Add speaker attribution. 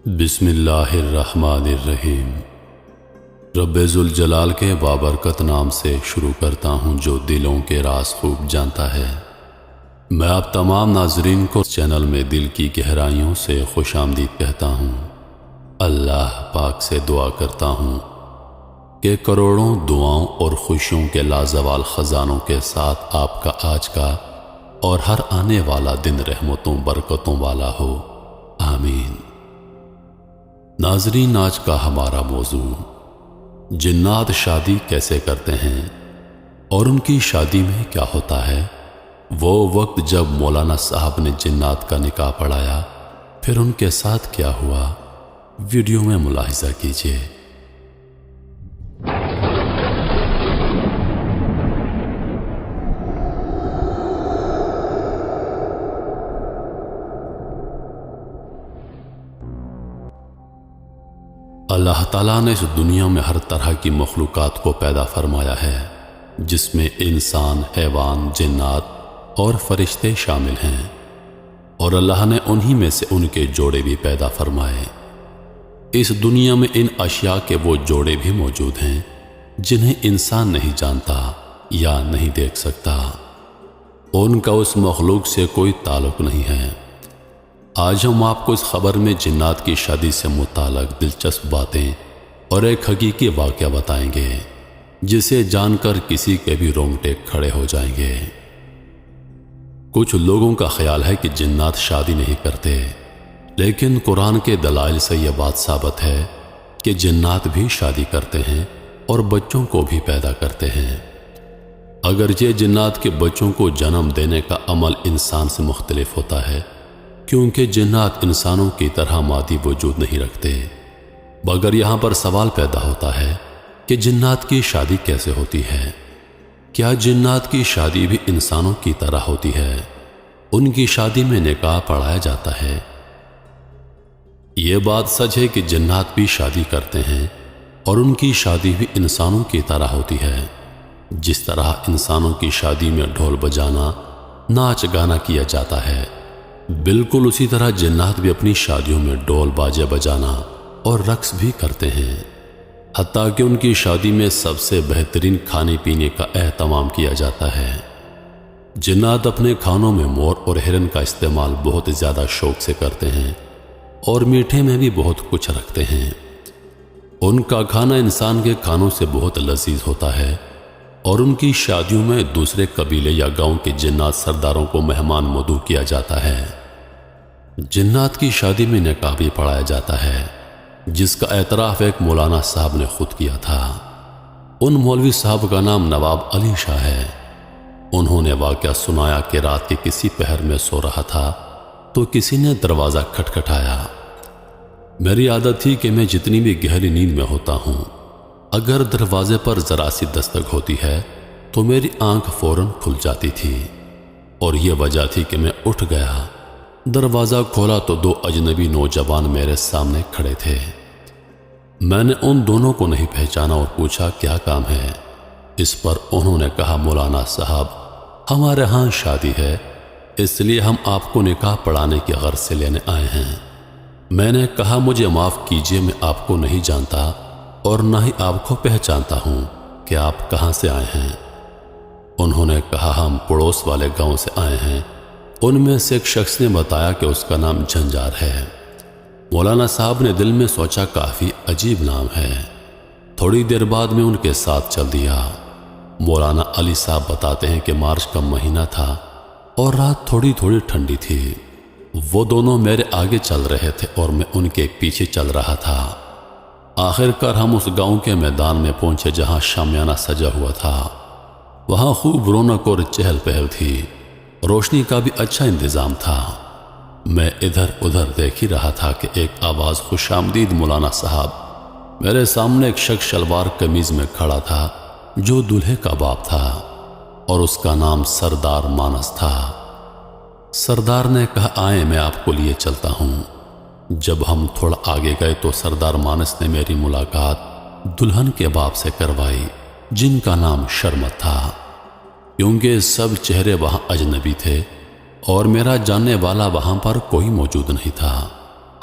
Speaker 1: بسم اللہ الرحمن الرحیم۔ رب ذوالجلال کے بابرکت نام سے شروع کرتا ہوں جو دلوں کے راز خوب جانتا ہے۔ میں آپ تمام ناظرین کو چینل میں دل کی گہرائیوں سے خوش آمدید کہتا ہوں۔ اللہ پاک سے دعا کرتا ہوں کہ کروڑوں دعاؤں اور خوشیوں کے لازوال خزانوں کے ساتھ آپ کا آج کا اور ہر آنے والا دن رحمتوں برکتوں والا ہو، آمین۔ ناظرین، آج کا ہمارا موضوع جنات شادی کیسے کرتے ہیں اور ان کی شادی میں کیا ہوتا ہے۔ وہ وقت جب مولانا صاحب نے جنات کا نکاح پڑھایا، پھر ان کے ساتھ کیا ہوا، ویڈیو میں ملاحظہ کیجیے۔ اللہ تعالیٰ نے اس دنیا میں ہر طرح کی مخلوقات کو پیدا فرمایا ہے، جس میں انسان، حیوان، جنات اور فرشتے شامل ہیں، اور اللہ نے انہی میں سے ان کے جوڑے بھی پیدا فرمائے۔ اس دنیا میں ان اشیاء کے وہ جوڑے بھی موجود ہیں جنہیں انسان نہیں جانتا یا نہیں دیکھ سکتا، ان کا اس مخلوق سے کوئی تعلق نہیں ہے۔ آج ہم آپ کو اس خبر میں جنات کی شادی سے متعلق دلچسپ باتیں اور ایک حقیقی واقعہ بتائیں گے، جسے جان کر کسی کے بھی رونگٹے کھڑے ہو جائیں گے۔ کچھ لوگوں کا خیال ہے کہ جنات شادی نہیں کرتے، لیکن قرآن کے دلائل سے یہ بات ثابت ہے کہ جنات بھی شادی کرتے ہیں اور بچوں کو بھی پیدا کرتے ہیں۔ اگرچہ جنات کے بچوں کو جنم دینے کا عمل انسان سے مختلف ہوتا ہے، کیونکہ جنات انسانوں کی طرح مادی وجود نہیں رکھتے، مگر یہاں پر سوال پیدا ہوتا ہے کہ جنات کی شادی کیسے ہوتی ہے؟ کیا جنات کی شادی بھی انسانوں کی طرح ہوتی ہے؟ ان کی شادی میں نکاح پڑھایا جاتا ہے؟ یہ بات سچ ہے کہ جنات بھی شادی کرتے ہیں اور ان کی شادی بھی انسانوں کی طرح ہوتی ہے۔ جس طرح انسانوں کی شادی میں ڈھول بجانا، ناچ گانا کیا جاتا ہے، بالکل اسی طرح جنات بھی اپنی شادیوں میں ڈول باجے بجانا اور رقص بھی کرتے ہیں۔ حتیٰ کہ ان کی شادی میں سب سے بہترین کھانے پینے کا اہتمام کیا جاتا ہے۔ جنات اپنے کھانوں میں مور اور ہرن کا استعمال بہت زیادہ شوق سے کرتے ہیں اور میٹھے میں بھی بہت کچھ رکھتے ہیں۔ ان کا کھانا انسان کے کھانوں سے بہت لذیذ ہوتا ہے، اور ان کی شادیوں میں دوسرے قبیلے یا گاؤں کے جنات سرداروں کو مہمان مدعو کیا جاتا ہے۔ جنات کی شادی میں نکاح بھی پڑھایا جاتا ہے، جس کا اعتراف ایک مولانا صاحب نے خود کیا تھا۔ ان مولوی صاحب کا نام نواب علی شاہ ہے۔ انہوں نے واقعہ سنایا کہ رات کے کسی پہر میں سو رہا تھا تو کسی نے دروازہ کھٹکھٹایا۔ میری عادت تھی کہ میں جتنی بھی گہری نیند میں ہوتا ہوں، اگر دروازے پر ذرا سی دستک ہوتی ہے تو میری آنکھ فوراً کھل جاتی تھی، اور یہ وجہ تھی کہ میں اٹھ گیا۔ دروازہ کھولا تو دو اجنبی نوجوان میرے سامنے کھڑے تھے۔ میں نے ان دونوں کو نہیں پہچانا اور پوچھا کیا کام ہے۔ اس پر انہوں نے کہا، مولانا صاحب، ہمارے ہاں شادی ہے، اس لیے ہم آپ کو نکاح پڑھانے کی غرض سے لینے آئے ہیں۔ میں نے کہا، مجھے معاف کیجیے، میں آپ کو نہیں جانتا اور نہ ہی آپ کو پہچانتا ہوں کہ آپ کہاں سے آئے ہیں۔ انہوں نے کہا، ہم پڑوس والے گاؤں سے آئے ہیں۔ ان میں سے ایک شخص نے بتایا کہ اس کا نام جھنجار ہے۔ مولانا صاحب نے دل میں سوچا، کافی عجیب نام ہے۔ تھوڑی دیر بعد میں ان کے ساتھ چل دیا۔ مولانا علی صاحب بتاتے ہیں کہ مارچ کا مہینہ تھا اور رات تھوڑی تھوڑی ٹھنڈی تھی۔ وہ دونوں میرے آگے چل رہے تھے اور میں ان کے پیچھے چل رہا تھا۔ آخر کار ہم اس گاؤں کے میدان میں پہنچے جہاں شامیانہ سجا ہوا تھا۔ وہاں خوب رونق اور چہل پہل تھی، روشنی کا بھی اچھا انتظام تھا۔ میں ادھر ادھر دیکھ ہی رہا تھا کہ ایک آواز، خوش آمدید مولانا صاحب۔ میرے سامنے ایک شخص شلوار قمیض میں کھڑا تھا جو دولہے کا باپ تھا، اور اس کا نام سردار مانس تھا۔ سردار نے کہا، آئیں میں آپ کو لیے چلتا ہوں۔ جب ہم تھوڑا آگے گئے تو سردار مانس نے میری ملاقات دلہن کے باپ سے کروائی، جن کا نام شرمت تھا۔ کیونکہ سب چہرے وہاں اجنبی تھے اور میرا جاننے والا وہاں پر کوئی موجود نہیں تھا۔